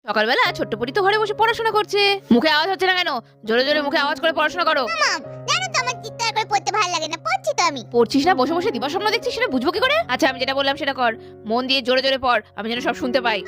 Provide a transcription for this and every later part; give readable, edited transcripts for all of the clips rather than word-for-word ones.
সকালবেলা ছোট্ট পরি তো ঘরে বসে পড়াশোনা করছে। মুখে আওয়াজ হচ্ছে না কেন? জোরে জোরে মুখে আওয়াজ করে পড়াশোনা করো। জানো তো আমার চিৎকার করে পড়তে ভালো লাগে না, পড়ছি তো আমি। পড়ছিস না, বসে বসে দিবা স্বপ্ন দেখছিস, সেটা বুঝবো কি করে? আচ্ছা আমি যেটা বললাম সেটা কর, মন দিয়ে জোরে জোরে পড়, আমি যেন সব শুনতে পাই।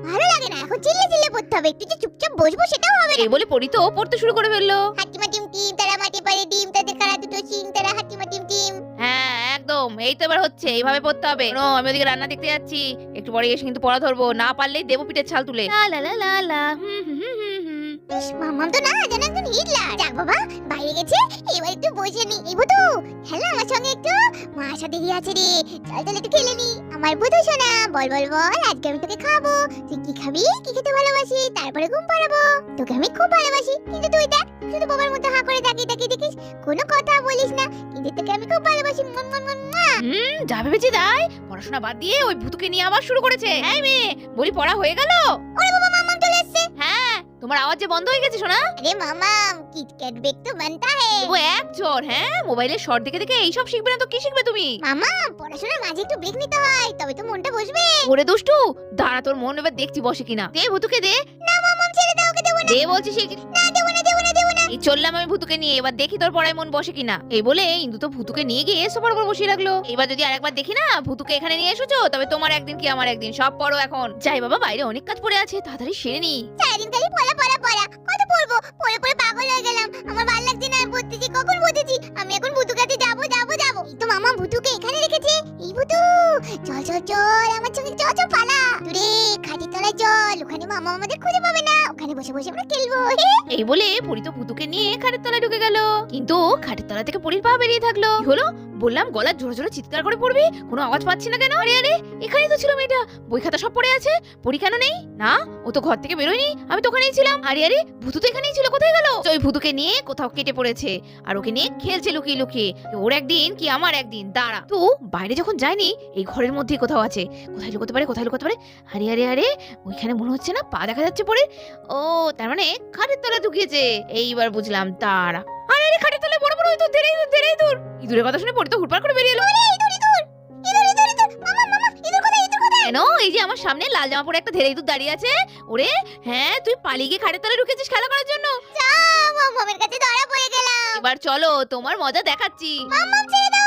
ভালো লাগে না, এখন চিল্লে চিল্লে পড়তে হবে, একটু যে চুপচাপ বসবো সেটাও হবে না। এই বলে পরি তো পড়তে শুরু করে ফেললো। হাতিমা টিম টিম তারা মাটি পারে ডিম, তাদের কারা দুটো সিং, তারা হাতিমা টিম টিম। হ্যাঁ একদম, এই তো এবার হচ্ছে, এইভাবে পড়তে হবে। শোনো, আমি ওদিকে রান্না দেখতে যাচ্ছি, একটু পরে এসে কিন্তু পড়া ধরবো, না পারলেই দেবো পিঠের ছাল তুলে। লা লা লা লা লা, হুম হুম হুম হুম হুম। ইস, মামাম তো না জানো একজন হিটলার। যাক বাবা, বাইরে গেছে, এবার একটু বসে নি। এই বুধু, খেলা আমার সঙ্গে একটু, মা আসা দেরি আছে রে, চল চল একটু খেলে নি। আমার বুধু সোনা, বল বল বল, আজকে আমি তোকে খাবো, তুই কি খাবি, কি খেতে ভালোবাসি, তারপরে ঘুম পাড়াবো। তোকে আমি খুব ভালোবাসি, কিন্তু তুই দেখ শুধু বাবার মতো হা করে তাকিয়ে তাকিয়ে দেখিস, কোনো কথা বলিস না, কিন্তু তোকে আমি খুব ভালোবাসি। যা ভেবেছি তাই, পড়াশোনা বাদ দিয়ে ওই ভূতুকে নিয়ে আবার শুরু করেছে। এই মেয়ে, বলি পড়া হয়ে গেল? ওরে বাবা, মামাম চলে এসেছে। হ্যাঁ, তোমার আওয়াজ যে বন্ধ হয়ে গেছে শোনা। আরে মামাম, কিটক্যাট বেক তো বানতা হে। ও এক চোর, হ্যাঁ মোবাইলে শর্ট দেখে দেখে এইসব শিখবে না তো কি শিখবে তুমি? মামাম, পড়াশোনার মাঝে একটু ব্রেক নিতে হয়, তবে তো মনটা বসবে। ওরে দুষ্টু, দাঁড়া তোর মন এবার দেখছি বসে কিনা। দে ভূতুকে দে। না মামাম, ছেড়ে দাও, ওকে দেবো না। দে বলছি শিখ। না দেবো না, দেবো না, দেবো না। এই চললাম আমি ভূতুকে নিয়ে, এবার দেখি তোর পড়ায় মন বসে কিনা। এই বলে ইন্দু তো ভূতুকে নিয়ে গিয়ে সোফার উপর বসিয়ে রাখলো। এবার যদি আরেকবার দেখি না ভূতুকে এখানে নিয়ে এসেছো, তবে তোমার একদিন কি আমার একদিন, সব পড়ো এখন। যাই বাবা, বাইরে অনেক কাজ পড়ে আছে, তাড়াতাড়ি সেরে নি। সারাদিন খালি পড়া পড়া পড়া, কত পড়বো, পড়ে পড়ে পাগল হয়ে গেলাম। আমার ভালো লাগছে না, আমি পড়তেছি, কখন পড়তেছি, আমি এখন ভূতু কাছে যাবো যাবো যাবো। এই তো মামা ভূতুকে এখানে রেখেছে। এই ভূতু, চল চল চল আমার সঙ্গে, চল চল পালা দূরে, খাটের তলায় চল, ওখানে মামা আমাদের খুঁজে পাবে না, ওখানে বসে বসে আমরা খেলবো। এই বলে পরি তো ভূতুকে নিয়ে খাটের তলায় ঢুকে গেল, কিন্তু খাটের তলা থেকে পরির পা বেরিয়ে থাকলো। কি হলো? বললাম গলা জোরে জোরে চিৎকার করে পড়বি, কোনো আওয়াজ পাচ্ছি না কেন? আরে আরে, এখানেই তো ছিল মেয়েটা, বই খাতা সব পড়ে আছে, পরি কেন নেই? না, ও তো ঘর থেকে বেরোয়নি, আমি তো ওখানেই ছিলাম। আরে আরে, ভূতু তো এখানেই ছিল, কোথায় গেল? ওই ভূতুকে নিয়ে কোথাও কেটে পড়েছে, আর ওকে নিয়ে খেলছে লুকিয়ে লুকিয়ে। ওর একদিন কি আমার একদিন, দাঁড়া। তো বাইরে যখন যায়নি, এই ঘরের মধ্যেই কোথাও আছে। কোথায় লুকোতে পারে, কোথায় লুকোতে পারে? আরে আরে আরে, ওইখানে মনে হচ্ছে না পা দেখা যাচ্ছে পরে। ও, তার মানে খাটের তলায় ঢুকিয়েছে, এইবার বুঝলাম। তারা আরে আরে, খাটের তলায় বড় বড় ইঁদুর, ধরে ইঁদুর, ধরে ইঁদুর। ইঁদুরের কথা শুনে পড়ে তো হুড়পাড় করে বেরিয়ে এলো। ইঁদুর ইঁদুর ইঁদুর ইঁদুর ইঁদুর, মামা মামা, ইঁদুর কোথায়, ইঁদুর কোথায়? কেন? এই যে আমার সামনে লাল জামা পরে একটা ধেরে ইঁদুর দাঁড়িয়ে আছে। ওরে হ্যাঁ, তুই পালিয়ে গিয়ে খাটের তলায় ঢুকেছিস খেলা করার জন্য। মামামের কাছে ধরা পড়ে গেলাম। এবার চলো, তোমার মজা দেখাচ্ছি। মামাম ছেড়ে দাও,